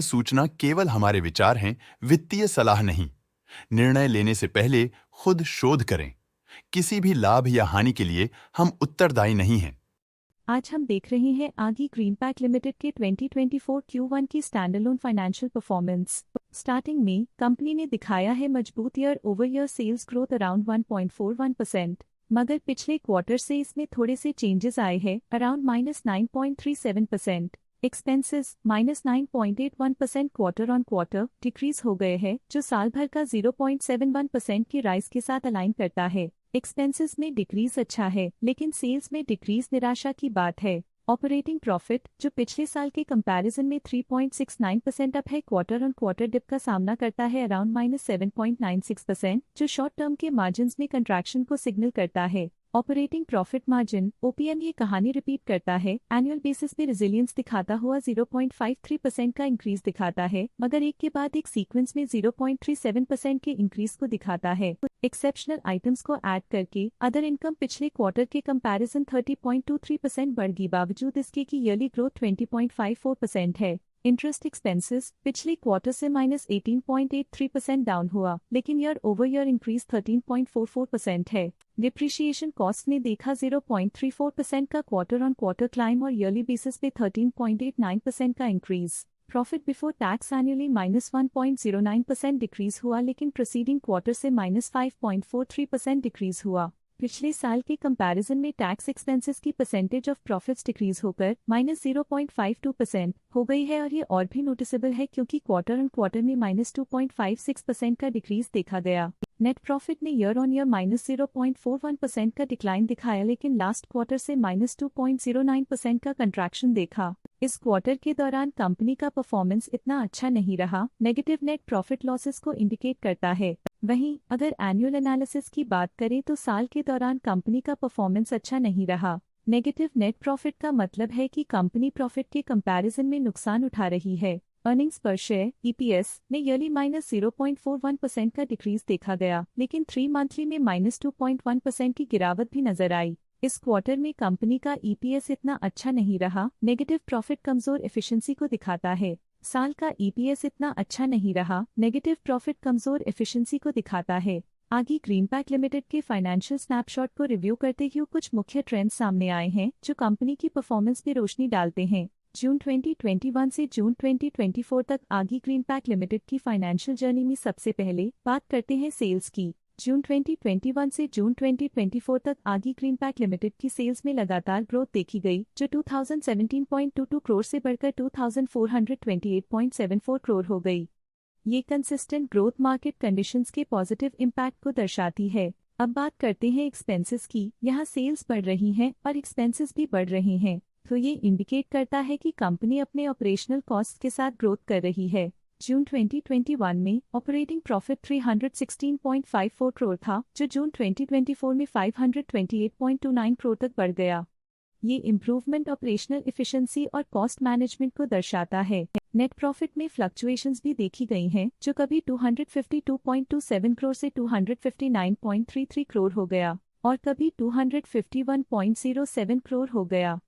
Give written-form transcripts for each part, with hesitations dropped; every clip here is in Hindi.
सूचना केवल हमारे विचार हैं, वित्तीय सलाह नहीं। निर्णय लेने से पहले खुद शोध करें। किसी भी लाभ या हानि के लिए हम उत्तरदायी नहीं हैं। आज हम देख रहे हैं आगी ग्रीन पैक लिमिटेड के 2024 Q1 की स्टैंडअलोन फाइनेंशियल परफॉर्मेंस। स्टार्टिंग में कंपनी ने दिखाया है मजबूत year over year sales growth around 1.41%, मगर पिछले क्वार्टर से इसमें थोड़े से चेंजेस आए हैं around -9.37%। Expenses -9.81% quarter on quarter decrease हो गए हैं, जो साल भर का 0.71% की राइज के साथ अलाइन करता है। एक्सपेंसेस में डिक्रीज अच्छा है, लेकिन सेल्स में डिक्रीज निराशा की बात है। ऑपरेटिंग प्रॉफिट, जो पिछले साल के कंपैरिजन में 3.69% अप है, क्वार्टर ऑन क्वार्टर डिप का सामना करता है अराउंड -7.96%, जो शॉर्ट टर्म के मार्जिन्स में कंट्रैक्शन को सिग्नल करता है। ऑपरेटिंग प्रॉफिट मार्जिन OPM ये कहानी रिपीट करता है, एनुअल बेसिस पे रिजिलियंस दिखाता हुआ 0.53% का इंक्रीज दिखाता है, मगर एक के बाद एक सीक्वेंस में 0.37% के इंक्रीज को दिखाता है। एक्सेप्शनल आइटम्स को ऐड करके अदर इनकम पिछले क्वार्टर के कंपैरिजन 30.23% बढ़ गई, बावजूद इसके की ईयरली ग्रोथ 20.54% है। इंटरेस्ट एक्सपेंसेस पिछले क्वार्टर से -18.83% डाउन हुआ, लेकिन ईयर ओवर ईयर इंक्रीज 13.44% है। डिप्रिशिएशन कॉस्ट ने देखा 0.34% का क्वार्टर ऑन क्वार्टर क्लाइम और ईयरली बेसिस पे 13.89% का increase. Profit before tax annually -1.09% decrease हुआ, लेकिन प्रीसीडिंग क्वार्टर से -5.43% डिक्रीज हुआ। पिछले साल के कंपैरिजन में टैक्स एक्सपेंसेस की परसेंटेज ऑफ प्रॉफिट्स डिक्रीज होकर -0.52% हो गई है, और ये और भी नोटिसेबल है क्योंकि क्वार्टर ऑन क्वार्टर में -2.56% का डिक्रीज देखा गया। नेट प्रॉफिट ने ईयर ऑन ईयर -0.41% का डिक्लाइन दिखाया, लेकिन लास्ट क्वार्टर से -2.09% का कंट्रैक्शन देखा। इस क्वार्टर के दौरान कंपनी का परफॉर्मेंस इतना अच्छा नहीं रहा, नेगेटिव नेट प्रॉफिट लॉसेस को इंडिकेट करता है। वहीं अगर एनुअल एनालिसिस की बात करें तो साल के दौरान कंपनी का परफॉर्मेंस अच्छा नहीं रहा। नेगेटिव नेट प्रॉफिट का मतलब है कि कंपनी प्रॉफिट के कंपैरिजन में नुकसान उठा रही है। अर्निंग्स पर शेयर EPS ने ईयरली -0.41% का डिक्रीज देखा गया, लेकिन 3 मंथली में -2.1% की गिरावट भी नजर आई। इस क्वार्टर में कंपनी का EPS इतना अच्छा नहीं रहा, नेगेटिव प्रॉफिट कमजोर एफिशिएंसी को दिखाता है। साल का EPS इतना अच्छा नहीं रहा, नेगेटिव प्रॉफिट कमजोर एफिशिएंसी को दिखाता है। आगे ग्रीन पैक लिमिटेड के फाइनेंशियल स्नैपशॉट को रिव्यू करते हुए कुछ मुख्य ट्रेंड्स सामने आए हैं, जो कंपनी की परफॉर्मेंस पे रोशनी डालते हैं। जून 2021 से जून 2024 तक आगी ग्रीन पैक लिमिटेड की फाइनेंशियल जर्नी में सबसे पहले बात करते हैं सेल्स की। जून 2021 से जून 2024 तक आगी ग्रीन पैक लिमिटेड की सेल्स में लगातार ग्रोथ देखी गई, जो 2017.22 करोड़ से बढ़कर 2428.74 करोड़ हो गई। ये कंसिस्टेंट ग्रोथ मार्केट कंडीशंस के पॉजिटिव इम्पैक्ट को दर्शाती है। अब बात करते हैं एक्सपेंसेस की। यहाँ सेल्स बढ़ रही हैं और एक्सपेंसेस भी बढ़ रहे हैं, तो ये इंडिकेट करता है कि कंपनी अपने ऑपरेशनल कॉस्ट के साथ ग्रोथ कर रही है। जून 2021 में ऑपरेटिंग प्रॉफिट 316.54 करोड़ था, जो जून 2024 में 528.29 करोड़ तक बढ़ गया। ये इम्प्रूवमेंट ऑपरेशनल एफिशिएंसी और कॉस्ट मैनेजमेंट को दर्शाता है। नेट प्रॉफिट में फ्लक्चुएशंस भी देखी गई हैं, जो कभी 252.27 करोड़ से 259.33 करोड़ हो गया और कभी 251.07 करोड़ हो गया।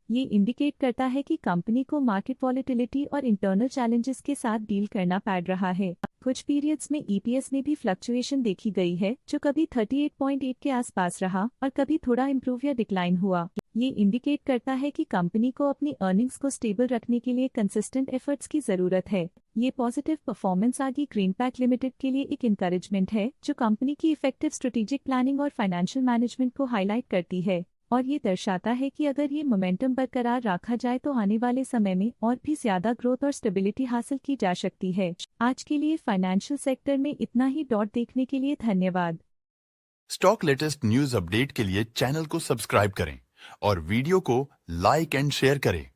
ये इंडिकेट करता है कि कंपनी को मार्केट वॉलेटिलिटी और इंटरनल चैलेंजेस के साथ डील करना पड़ रहा है। कुछ पीरियड्स में EPS में भी फ्लक्चुएशन देखी गई है, जो कभी 38.8 के आसपास रहा और कभी थोड़ा इम्प्रूव या डिक्लाइन हुआ। ये इंडिकेट करता है कि कंपनी को अपनी अर्निंग्स को स्टेबल रखने के लिए कंसिस्टेंट एफर्ट्स की जरूरत है। ये पॉजिटिव परफॉर्मेंस आगे ग्रीन पैक लिमिटेड के लिए एक इंकरेजमेंट है, जो कंपनी की इफेक्टिव स्ट्रेटेजिक प्लानिंग और फाइनेंशियल मैनेजमेंट को हाईलाइट करती है, और ये दर्शाता है कि अगर ये मोमेंटम बरकरार रखा जाए तो आने वाले समय में और भी ज्यादा ग्रोथ और स्टेबिलिटी हासिल की जा सकती है। आज के लिए फाइनेंशियल सेक्टर में इतना ही। देखने के लिए धन्यवाद। स्टॉक लेटेस्ट न्यूज अपडेट के लिए चैनल को सब्सक्राइब करें और वीडियो को लाइक एंड शेयर करें।